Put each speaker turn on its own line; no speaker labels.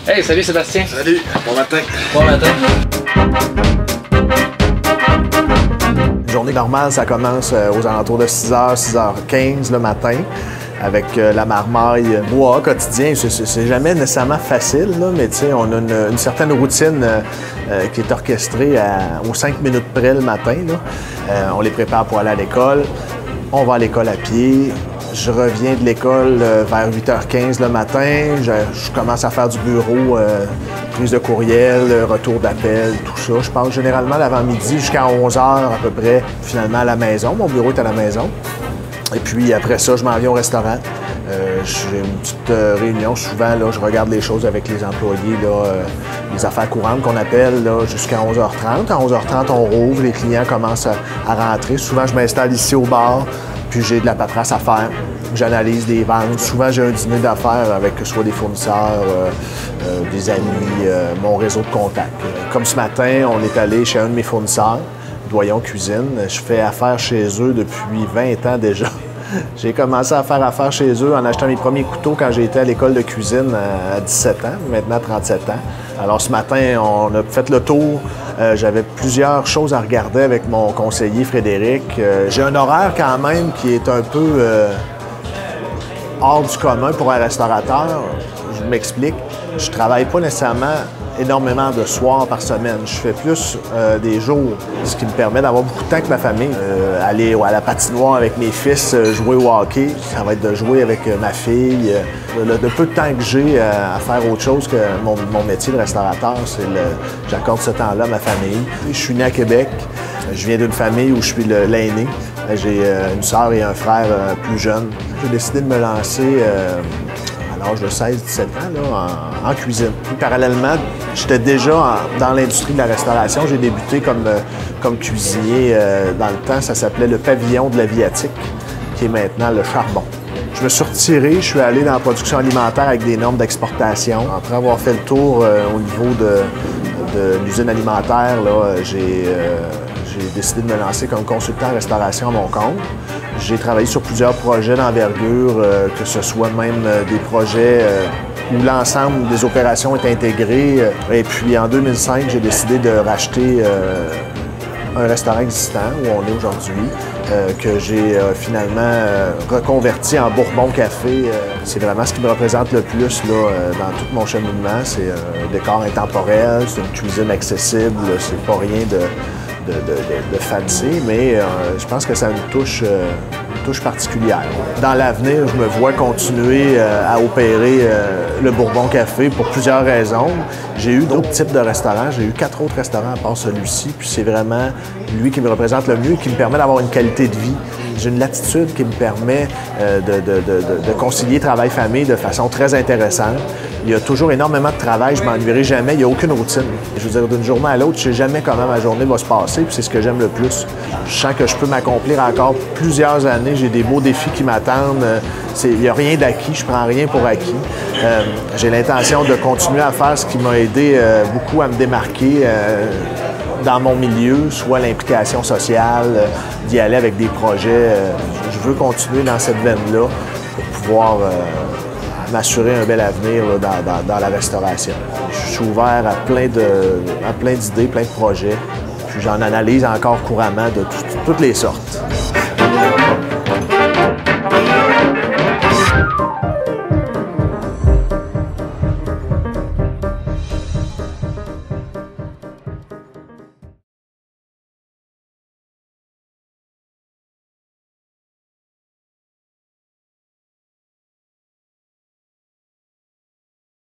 Hey, salut Sébastien.
Salut, bon matin.
Bon matin.
Une journée normale, ça commence aux alentours de 6h, 6h15 le matin, avec la marmaille bois quotidien. C'est jamais nécessairement facile, là, mais on a une certaine routine qui est orchestrée aux 5 minutes près le matin. Là. On les prépare pour aller à l'école. On va à l'école à pied. Je reviens de l'école vers 8h15 le matin. Je commence à faire du bureau, prise de courriel, retour d'appel, tout ça. Je passe généralement l'avant-midi jusqu'à 11h à peu près, finalement à la maison. Mon bureau est à la maison. Et puis après ça, je m'en viens au restaurant. J'ai une petite réunion. Souvent, là, je regarde les choses avec les employés, là, les affaires courantes qu'on appelle jusqu'à 11h30. À 11h30, on rouvre, les clients commencent à rentrer. Souvent, je m'installe ici au bar. Puis j'ai de la paperasse à faire, j'analyse des ventes. Souvent, j'ai un dîner d'affaires avec soit des fournisseurs, des amis, mon réseau de contacts. Comme ce matin, on est allé chez un de mes fournisseurs, Doyon Cuisine. Je fais affaire chez eux depuis 20 ans déjà. J'ai commencé à faire affaire chez eux en achetant mes premiers couteaux quand j'ai été à l'école de cuisine à 17 ans, maintenant 37 ans. Alors ce matin, on a fait le tour. J'avais plusieurs choses à regarder avec mon conseiller Frédéric. J'ai un horaire quand même qui est un peu hors du commun pour un restaurateur. Je m'explique. Je travaille pas nécessairement énormément de soirs par semaine. Je fais plus des jours, ce qui me permet d'avoir beaucoup de temps avec ma famille. Aller à la patinoire avec mes fils, jouer au hockey, ça va être de jouer avec ma fille. Le peu de temps que j'ai à faire autre chose que mon métier de restaurateur, j'accorde ce temps-là à ma famille. Je suis né à Québec. Je viens d'une famille où je suis l'aîné. J'ai une sœur et un frère plus jeunes. J'ai décidé de me lancer à l'âge de 16-17 ans là, en cuisine. Puis, parallèlement, j'étais déjà dans l'industrie de la restauration. J'ai débuté comme cuisinier dans le temps. Ça s'appelait le pavillon de l'Aviatique, qui est maintenant le Charbon. Je me suis retiré, je suis allé dans la production alimentaire avec des normes d'exportation. Après avoir fait le tour au niveau de l'usine alimentaire, j'ai décidé de me lancer comme consultant en restauration à mon compte. J'ai travaillé sur plusieurs projets d'envergure, que ce soit même des projets où l'ensemble des opérations est intégré. Et puis en 2005, j'ai décidé de racheter un restaurant existant où on est aujourd'hui, que j'ai finalement reconverti en Bourbon Café. C'est vraiment ce qui me représente le plus là, dans tout mon cheminement. C'est un décor intemporel, c'est une cuisine accessible, c'est pas rien de fancy, mais je pense que ça a une touche particulière. Dans l'avenir, je me vois continuer à opérer le Bourbon Café pour plusieurs raisons. J'ai eu d'autres types de restaurants. J'ai eu 4 autres restaurants à part celui-ci, puis c'est vraiment lui qui me représente le mieux et qui me permet d'avoir une qualité de vie. J'ai une latitude qui me permet de concilier travail-famille de façon très intéressante. Il y a toujours énormément de travail, je m'ennuierai jamais, il n'y a aucune routine. Je veux dire, d'une journée à l'autre, je ne sais jamais comment ma journée va se passer, puis c'est ce que j'aime le plus. Je sens que je peux m'accomplir encore plusieurs années, j'ai des beaux défis qui m'attendent. Il n'y a rien d'acquis, je ne prends rien pour acquis. J'ai l'intention de continuer à faire ce qui m'a aidé beaucoup à me démarquer dans mon milieu, soit l'implication sociale, d'y aller avec des projets. Je veux continuer dans cette veine-là pour pouvoir m'assurer un bel avenir là, dans la restauration. Je suis ouvert à plein d'idées, plein de projets. Puis j'en analyse encore couramment de toutes les sortes.